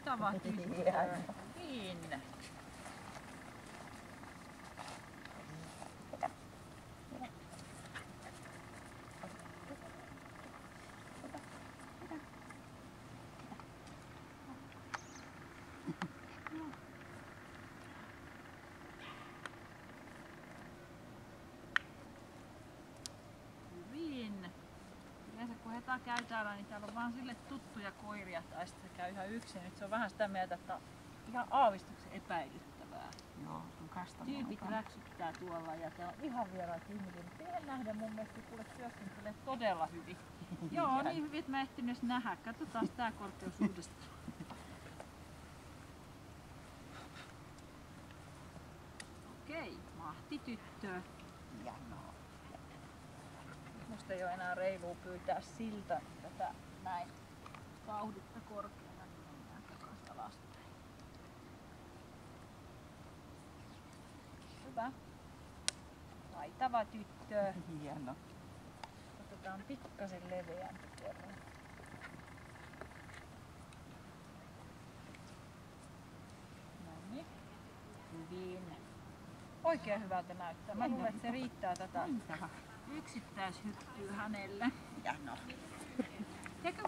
Taitava tyttö. Niin. Hyvin. Yleensä kun Heta käy täällä, niin täällä on vaan sille tuttuja koiria tai sitten se käy ihan yksin. Nyt se on vähän sitä mieltä, että on ihan aavistuksen epäilyttävää. Joo, sun kasta Tyypit räksyttää tuolla ja täällä on ihan vieraat ihmiset. Siihen nähden mun mielestä kuule työskentelee todella hyvin. Joo, niin hyvin, että mä ehtinyt edes nähdä. Katsotaan tää korkeus uudestaan. Okei, mahti tyttö. Hienoa. Musta ei ole enää reilua pyytää siltä tätä näin vauhdetta korkeana, niin mennään takaisin alaspäin. Hyvä. Taitava tyttö. Hieno. Otetaan pikkasen leveämpi kerran. Noniin. Hyvin. Oikein hyvältä näyttää. Mä luulen, että se riittää tätä yksittäishyppyä hänelle. Hienoa. Ehkä